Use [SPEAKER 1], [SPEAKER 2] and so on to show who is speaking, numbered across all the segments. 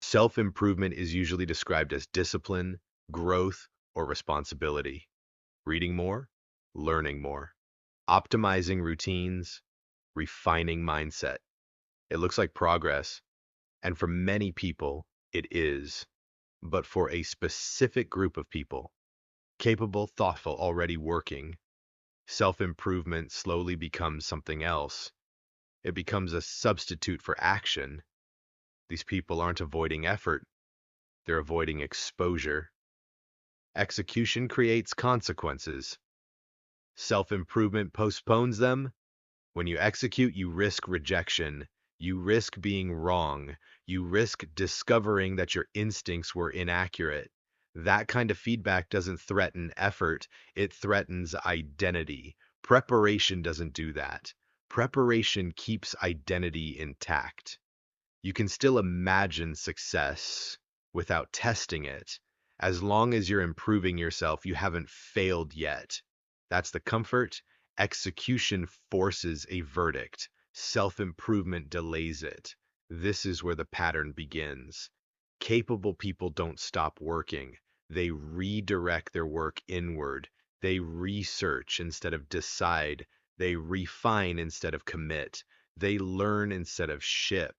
[SPEAKER 1] Self-improvement is usually described as discipline, growth, or responsibility. Reading more, learning more, optimizing routines, refining mindset. It looks like progress, and for many people, it is. But for a specific group of people, capable, thoughtful, already working, self-improvement slowly becomes something else. It becomes a substitute for action. These people aren't avoiding effort, they're avoiding exposure. Execution creates consequences. Self-improvement postpones them. When you execute, you risk rejection. You risk being wrong. You risk discovering that your instincts were inaccurate. That kind of feedback doesn't threaten effort, it threatens identity. Preparation doesn't do that. Preparation keeps identity intact. You can still imagine success without testing it. As long as you're improving yourself, you haven't failed yet. That's the comfort. Execution forces a verdict. Self-improvement delays it. This is where the pattern begins. Capable people don't stop working. They redirect their work inward. They research instead of decide. They refine instead of commit. They learn instead of ship.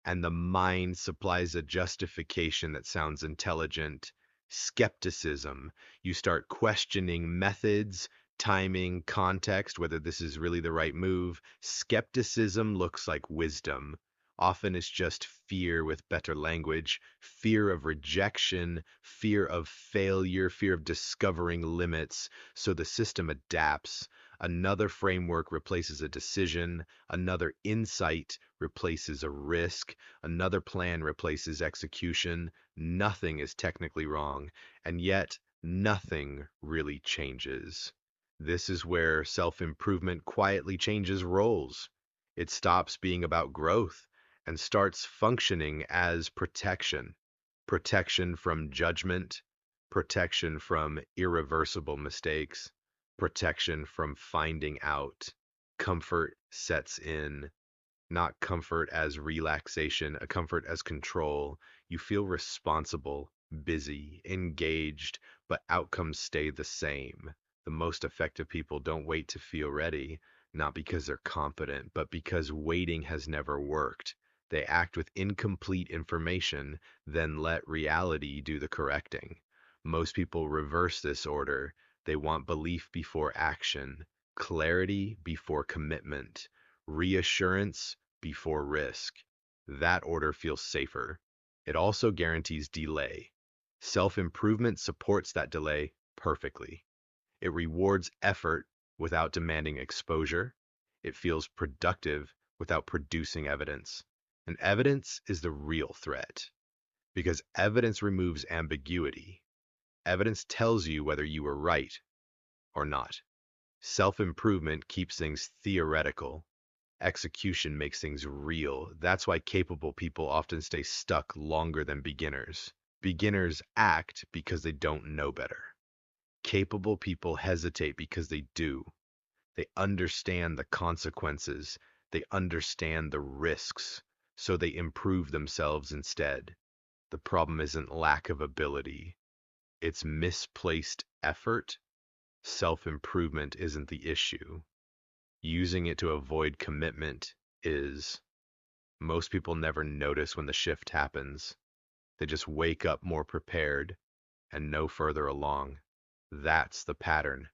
[SPEAKER 1] And the mind supplies a justification that sounds intelligent. Skepticism. You start questioning methods, timing, context, whether this is really the right move. Skepticism looks like wisdom. Often it's just fear with better language, fear of rejection, fear of failure, fear of discovering limits. So the system adapts. Another framework replaces a decision, another insight replaces a risk, another plan replaces execution. Nothing is technically wrong, and yet nothing really changes. This is where self-improvement quietly changes roles. It stops being about growth and starts functioning as protection. Protection from judgment, protection from irreversible mistakes, protection from finding out. Comfort sets in, not comfort as relaxation, a comfort as control. You feel responsible, busy, engaged, but outcomes stay the same. The most effective people don't wait to feel ready, not because they're confident, but because waiting has never worked. They act with incomplete information, then let reality do the correcting. Most people reverse this order. They want belief before action, clarity before commitment, reassurance before risk. That order feels safer. It also guarantees delay. Self-improvement supports that delay perfectly. It rewards effort without demanding exposure. It feels productive without producing evidence. And evidence is the real threat because evidence removes ambiguity. Evidence tells you whether you were right or not. Self-improvement keeps things theoretical. Execution makes things real. That's why capable people often stay stuck longer than beginners. Beginners act because they don't know better. Capable people hesitate because they do. They understand the consequences. They understand the risks. So they improve themselves instead. The problem isn't lack of ability. It's misplaced effort. Self-improvement isn't the issue. Using it to avoid commitment is. Most people never notice when the shift happens. They just wake up more prepared and no further along. That's the pattern.